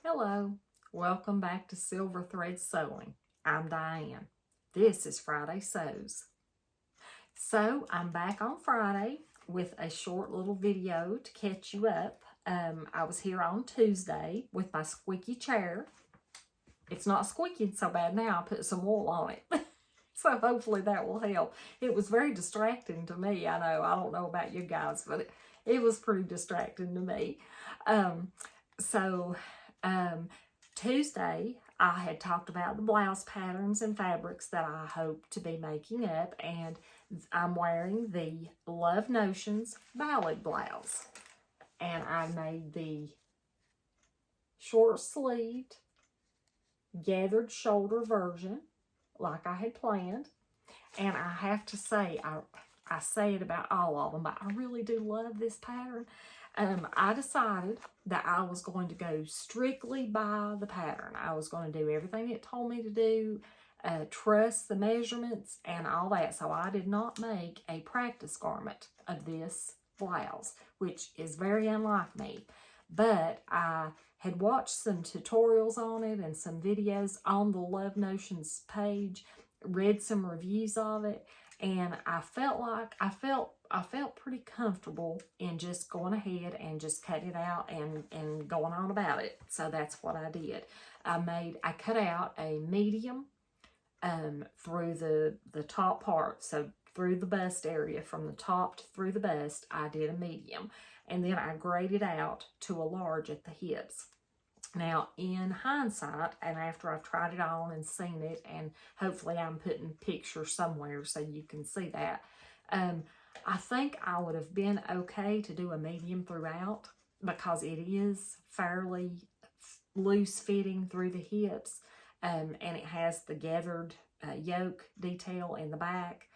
Hello, welcome back to Silver Thread Sewing. I'm Diane. This is Friday Sews. So I'm back on Friday with a short little video to catch you up. I was here on Tuesday with my squeaky chair. It's not squeaking so bad now. I put some wool on it. So hopefully that will help. It was very distracting to me. I know, I don't know about you guys, but it was pretty distracting to me. So Tuesday, I had talked about the blouse patterns and fabrics that I hope to be making up, and I'm wearing the Love Notions Ballad blouse. And I made the short sleeved, gathered shoulder version like I had planned. And I have to say, I say it about all of them, but I really do love this pattern. I decided that I was going to go strictly by the pattern. I was going to do everything it told me to do, trust the measurements and all that. So I did not make a practice garment of this blouse, which is very unlike me. But I had watched some tutorials on it and some videos on the Love Notions page, read some reviews of it, and I felt pretty comfortable in just going ahead and just cutting it out and going on about it. So that's what I did. I cut out a medium through the top part, so through the bust area, from the top to through the bust, I did a medium, and then I graded out to a large at the hips. Now, in hindsight, and after I've tried it on and seen it, and hopefully I'm putting pictures somewhere so you can see that, I think I would have been okay to do a medium throughout because it is fairly loose fitting through the hips, and it has the gathered yoke detail in the back,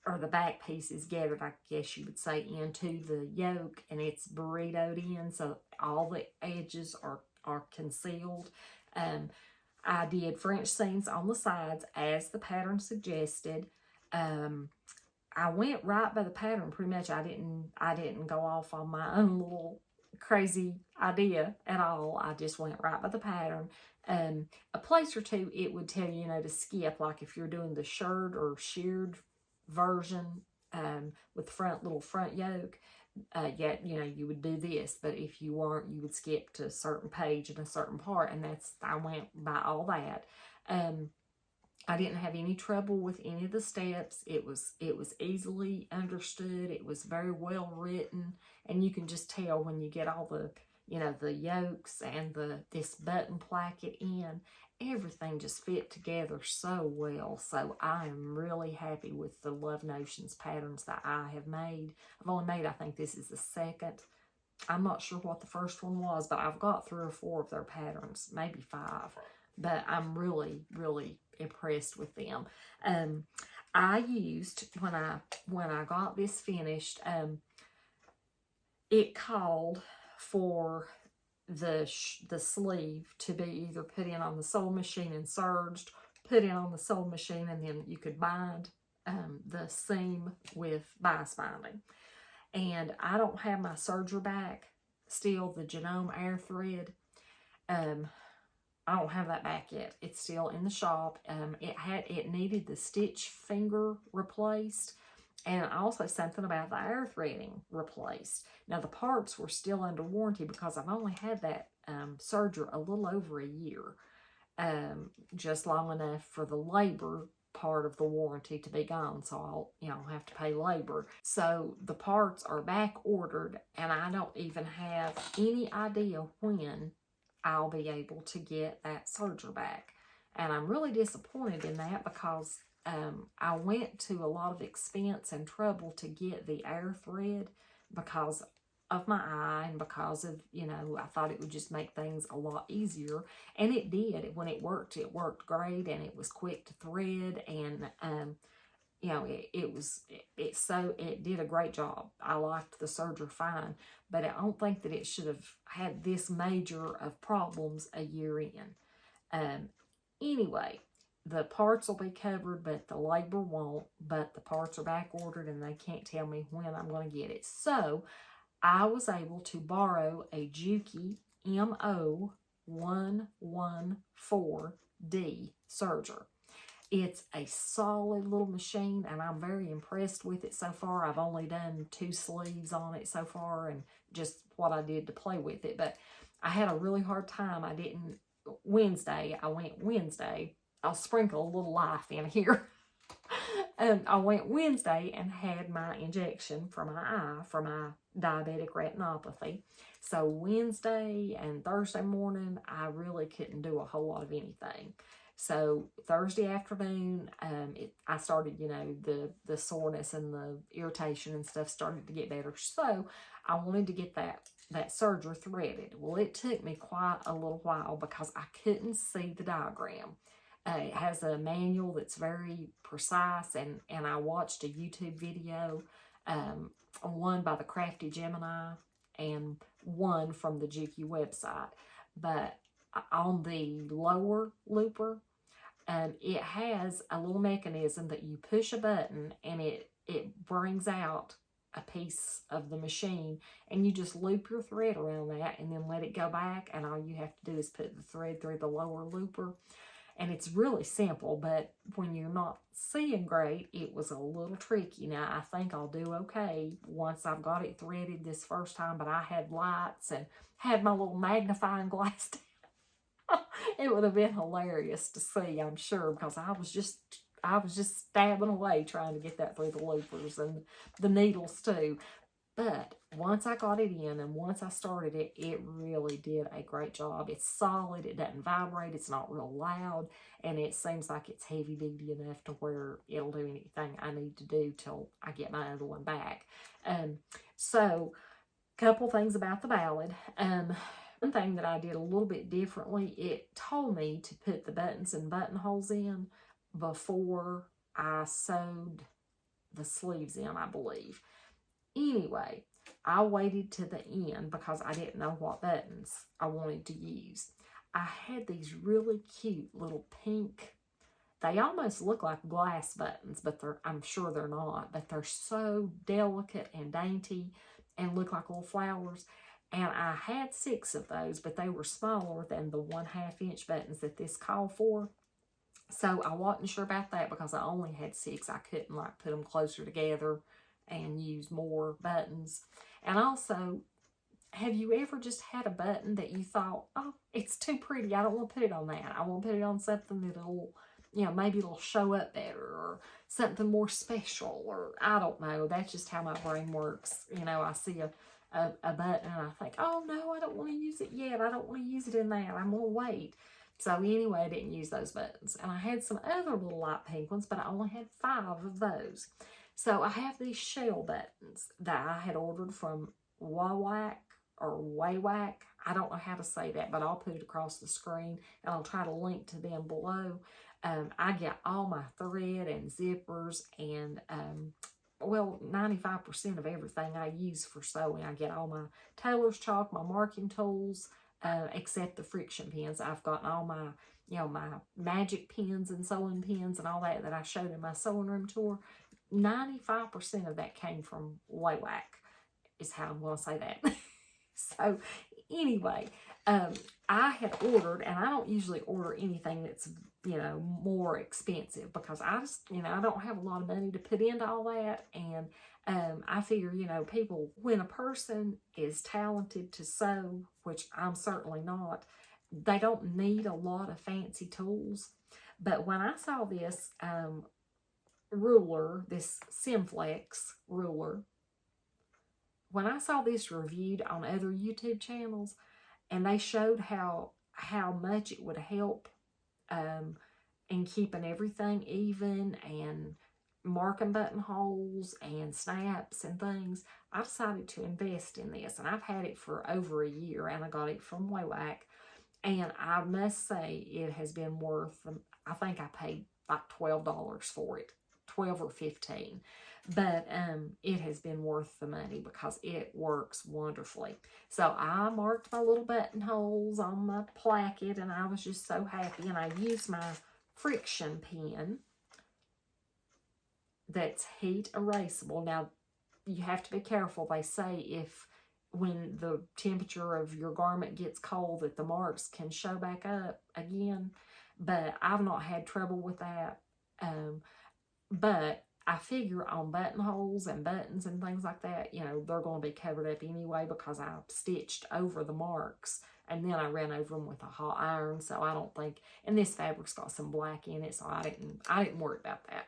or the back piece is gathered, I guess you would say, into the yoke, and it's burritoed in, so all the edges are concealed. I did French seams on the sides as the pattern suggested. I went right by the pattern pretty much. I didn't go off on my own little crazy idea at all. I just went right by the pattern. A place or two it would tell you, to skip, like if you're doing the shirred or sheared version with little front yoke, you would do this, but if you weren't, you would skip to a certain page and a certain part, and I went by all that. I didn't have any trouble with any of the steps. It was easily understood. It was very well written, and you can just tell when you get all the the yokes and this button placket in, everything just fit together so well. So I am really happy with the Love Notions patterns that I have made. I've only made, I think this is the second. I'm not sure what the first one was, but I've got 3 or 4 of their patterns, maybe 5. But I'm really, really impressed with them. I used, when I got this finished, it called for the sleeve to be either put in on the sewing machine and serged, put in on the sewing machine, and then you could bind the seam with bias binding. And I don't have my serger back still, the Genome Air Thread. I don't have that back yet. It's still in the shop. It needed the stitch finger replaced, and also something about the air threading replaced. Now, the parts were still under warranty because I've only had that serger a little over a year, just long enough for the labor part of the warranty to be gone, so I'll have to pay labor. So the parts are back ordered, and I don't even have any idea when I'll be able to get that serger back. And I'm really disappointed in that because I went to a lot of expense and trouble to get the air thread because of my eye and because of, I thought it would just make things a lot easier. And it did. When it worked great, and it was quick to thread, and it did a great job. I liked the serger fine, but I don't think that it should have had this major of problems a year in. Anyway, the parts will be covered, but the labor won't. But the parts are back ordered, and they can't tell me when I'm going to get it. So I was able to borrow a Juki MO114D Serger. It's a solid little machine, and I'm very impressed with it so far. I've only done 2 sleeves on it so far, and just what I did to play with it. But I had a really hard time. I went Wednesday. I'll sprinkle a little life in here. I went Wednesday and had my injection for my eye, for my diabetic retinopathy. So Wednesday and Thursday morning, I really couldn't do a whole lot of anything. So Thursday afternoon, I started, the soreness and the irritation and stuff started to get better. So I wanted to get that Serger threaded. Well, it took me quite a little while because I couldn't see the diagram. It has a manual that's very precise, and I watched a YouTube video, one by the Crafty Gemini and one from the Juki website. But on the lower looper, it has a little mechanism that you push a button and it brings out a piece of the machine, and you just loop your thread around that and then let it go back, and all you have to do is put the thread through the lower looper. And it's really simple, but when you're not seeing great, it was a little tricky. Now, I think I'll do okay once I've got it threaded this first time, but I had lights and had my little magnifying glass down. It would have been hilarious to see, I'm sure, because I was just stabbing away trying to get that through the loopers and the needles too. But once I got it in and once I started it, it really did a great job. It's solid. It doesn't vibrate. It's not real loud. And it seems like it's heavy duty enough to where it'll do anything I need to do till I get my other one back. So, couple things about the Ballad. One thing that I did a little bit differently, it told me to put the buttons and buttonholes in before I sewed the sleeves in, I believe. Anyway, I waited to the end because I didn't know what buttons I wanted to use. I had these really cute little pink, they almost look like glass buttons, but I'm sure they're not, but they're so delicate and dainty and look like little flowers. And I had 6 of those, but they were smaller than the 1/2 inch buttons that this called for. So I wasn't sure about that because I only had 6. I couldn't put them closer together and use more buttons. And also, have you ever just had a button that you thought, oh, it's too pretty, I don't want to put it on that. I want to put it on something that'll, maybe it'll show up better, or something more special, or I don't know. That's just how my brain works. I see a button and I think, oh no, I don't want to use it yet. I don't want to use it in that. I'm going to wait. So anyway, I didn't use those buttons. And I had some other little light pink ones, but I only had 5 of those. So I have these shell buttons that I had ordered from Wawac or Wawac. I don't know how to say that, but I'll put it across the screen and I'll try to link to them below. I get all my thread and zippers and, 95% of everything I use for sewing. I get all my tailor's chalk, my marking tools, except the friction pins. I've gotten all my, my magic pins and sewing pins and all that I showed in my sewing room tour. 95% of that came from Wawac, is how I'm going to say that. So anyway, I had ordered, and I don't usually order anything that's, more expensive because I just, I don't have a lot of money to put into all that. And I figure, people, when a person is talented to sew, which I'm certainly not, they don't need a lot of fancy tools. But when I saw this ruler, this SimFlex ruler, when I saw this reviewed on other YouTube channels, and they showed how much it would help in keeping everything even and marking buttonholes and snaps and things, I decided to invest in this. And I've had it for over a year, and I got it from Wawac. And I must say it has been worth, I think I paid like $12 for it, 12 or 15. But it has been worth the money because it works wonderfully. So I marked my little buttonholes on my placket, and I was just so happy. And I used my friction pen that's heat erasable. Now, you have to be careful. They say if when the temperature of your garment gets cold, that the marks can show back up again. But I've not had trouble with that. But I figure on buttonholes and buttons and things like that, you know, they're going to be covered up anyway because I stitched over the marks. And then I ran over them with a hot iron, so I don't think, and this fabric's got some black in it, so I didn't worry about that.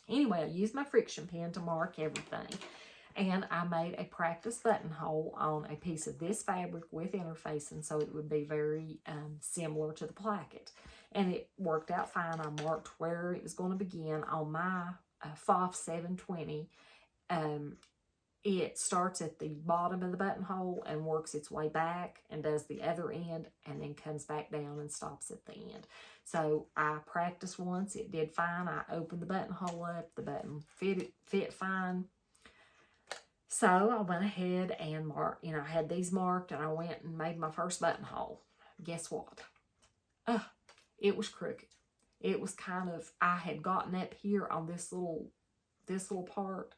Anyway, I used my friction pen to mark everything. And I made a practice buttonhole on a piece of this fabric with interfacing, so it would be very similar to the placket. And it worked out fine. I marked where it was going to begin on my FOF 720. It starts at the bottom of the buttonhole and works its way back and does the other end and then comes back down and stops at the end. So I practiced once. It did fine. I opened the buttonhole up. The button fit fine. So I went ahead and marked, you know, I had these marked and I went and made my first buttonhole. Guess what? It was crooked. It was kind of, I had gotten up here on this little part,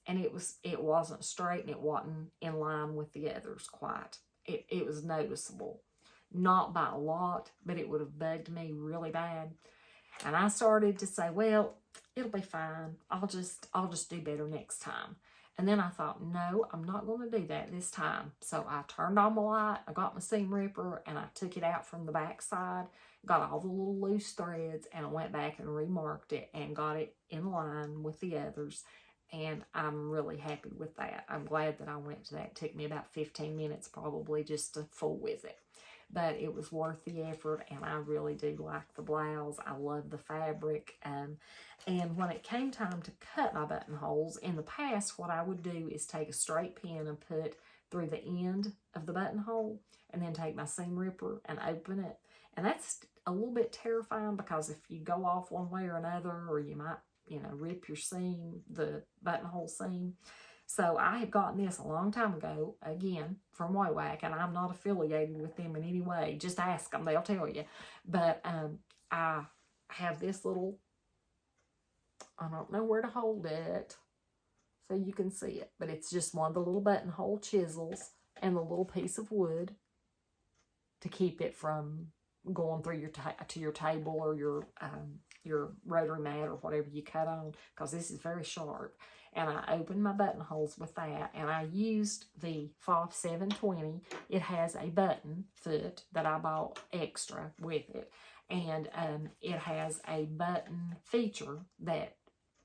and it wasn't straight and it wasn't in line with the others quite. It was noticeable. Not by a lot, but it would have bugged me really bad. And I started to say, well, it'll be fine. I'll just do better next time. And then I thought, no, I'm not going to do that this time. So I turned on my light, I got my seam ripper, and I took it out from the back side, got all the little loose threads, and I went back and remarked it and got it in line with the others. And I'm really happy with that. I'm glad that I went to that. It took me about 15 minutes probably just to fool with it. But it was worth the effort, and I really do like the blouse. I love the fabric. And when it came time to cut my buttonholes, in the past, what I would do is take a straight pin and put through the end of the buttonhole, and then take my seam ripper and open it. And that's a little bit terrifying because if you go off one way or another, or you might, you know, rip your seam, the buttonhole seam. So I had gotten this a long time ago, again, from Waywack, and I'm not affiliated with them in any way. Just ask them, they'll tell you. But I have this little, I don't know where to hold it so you can see it, but it's just one of the little buttonhole chisels and the little piece of wood to keep it from going through to your table or your rotary mat or whatever you cut on, because this is very sharp. And I opened my buttonholes with that, and I used the FOF 720. It has a button foot that I bought extra with it, and it has a button feature that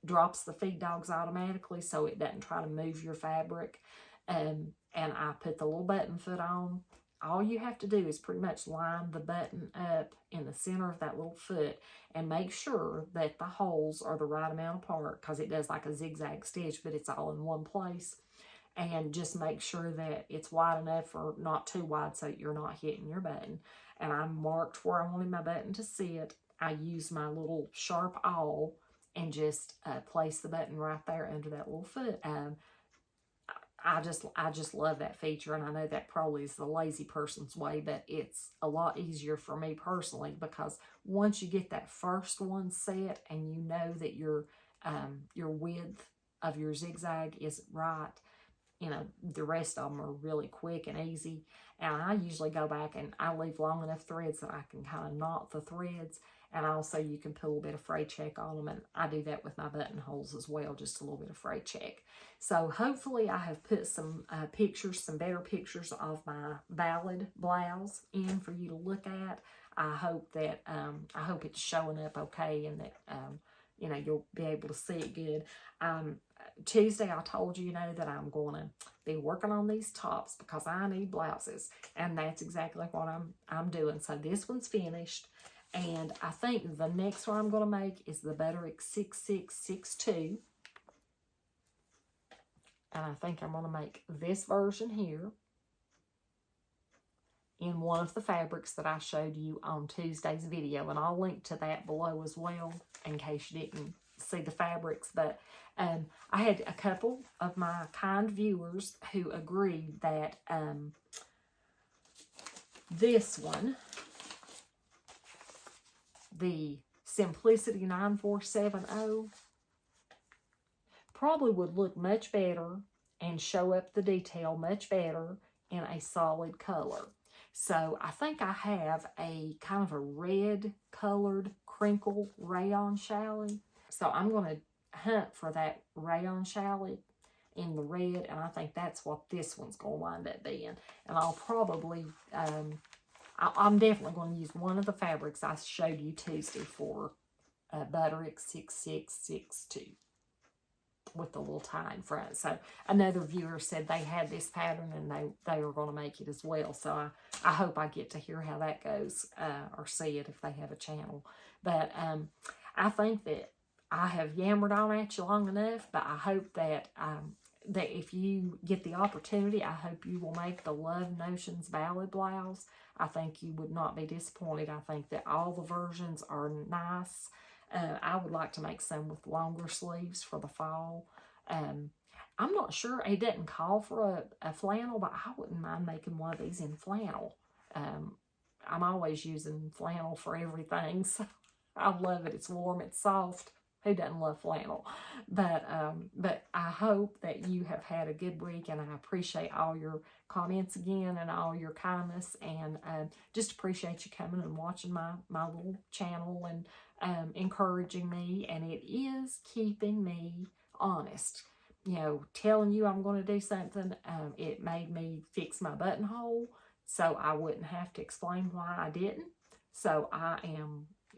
drops the feed dogs automatically so it doesn't try to move your fabric. And I put the little button foot on. All you have to do is pretty much line the button up in the center of that little foot and make sure that the holes are the right amount apart, because it does like a zigzag stitch, but it's all in one place. And just make sure that it's wide enough or not too wide so you're not hitting your button. And I marked where I wanted my button to sit. I used my little sharp awl and just place the button right there under that little foot. I just love that feature, and I know that probably is the lazy person's way, but it's a lot easier for me personally, because once you get that first one set and you know that your width of your zigzag is right, you know, the rest of them are really quick and easy. And I usually go back and I leave long enough threads that I can kind of knot the threads. And also you can put a little bit of fray check on them. And I do that with my buttonholes as well, just a little bit of fray check. So hopefully I have put some pictures, some better pictures of my Ballad blouse in for you to look at. I hope that, I hope it's showing up okay, and that, you know, you'll be able to see it good. Tuesday, I told you, you know, that I'm going to be working on these tops because I need blouses, and that's exactly what I'm doing. So this one's finished, and I think the next one I'm going to make is the Butterick 6662, and I think I'm going to make this version here in one of the fabrics that I showed you on Tuesday's video, and I'll link to that below as well in case you didn't see the fabrics. But I had a couple of my kind viewers who agreed that this one, the Simplicity 9470, probably would look much better and show up the detail much better in a solid color. So I think I have a kind of a red colored crinkle rayon challis. So I'm going to hunt for that rayon challis in the red, and I think that's what this one's going to wind up being. And I'll probably, I'm definitely going to use one of the fabrics I showed you Tuesday for Butterick 6662 with the little tie in front. So another viewer said they had this pattern and they were going to make it as well. So I hope I get to hear how that goes or see it if they have a channel. But I think that I have yammered on at you long enough, but I hope that that if you get the opportunity, I hope you will make the Love Notions Ballad blouse. I think you would not be disappointed. I think that all the versions are nice. I would like to make some with longer sleeves for the fall. I'm not sure, it doesn't call for a flannel, but I wouldn't mind making one of these in flannel. I'm always using flannel for everything, so I love it. It's warm, it's soft. Who doesn't love flannel? But I hope that you have had a good week, and I appreciate all your comments again and all your kindness, and just appreciate you coming and watching my little channel and encouraging me, and it is keeping me honest. You know, telling you I'm going to do something, it made me fix my buttonhole, so I wouldn't have to explain why I didn't. So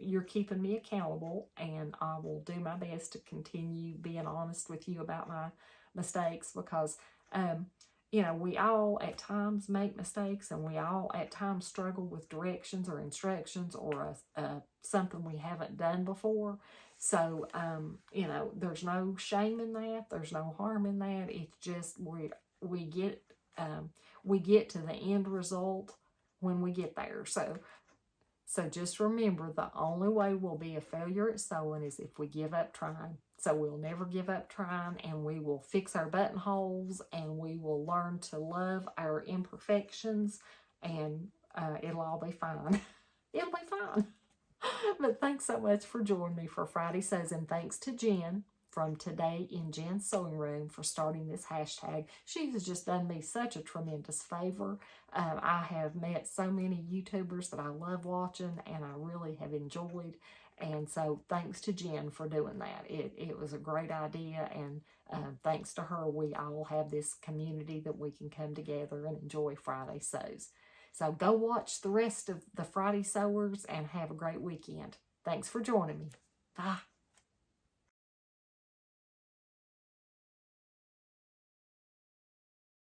you're keeping me accountable, and I will do my best to continue being honest with you about my mistakes, because, you know, we all at times make mistakes, and we all at times struggle with directions or instructions or something we haven't done before. So, you know, there's no shame in that. There's no harm in that. It's just we get to the end result when we get there. So just remember, the only way we'll be a failure at sewing is if we give up trying. So we'll never give up trying, and we will fix our buttonholes, and we will learn to love our imperfections, and it'll all be fine. It'll be fine. But thanks so much for joining me for Friday Sews, and thanks to Jen from Today in Jen's Sewing Room for starting this hashtag. She has just done me such a tremendous favor. I have met so many YouTubers that I love watching, and I really have enjoyed. And so thanks to Jen for doing that. It was a great idea, and thanks to her, we all have this community that we can come together and enjoy Friday Sews. So go watch the rest of the Friday Sewers and have a great weekend. Thanks for joining me. Bye.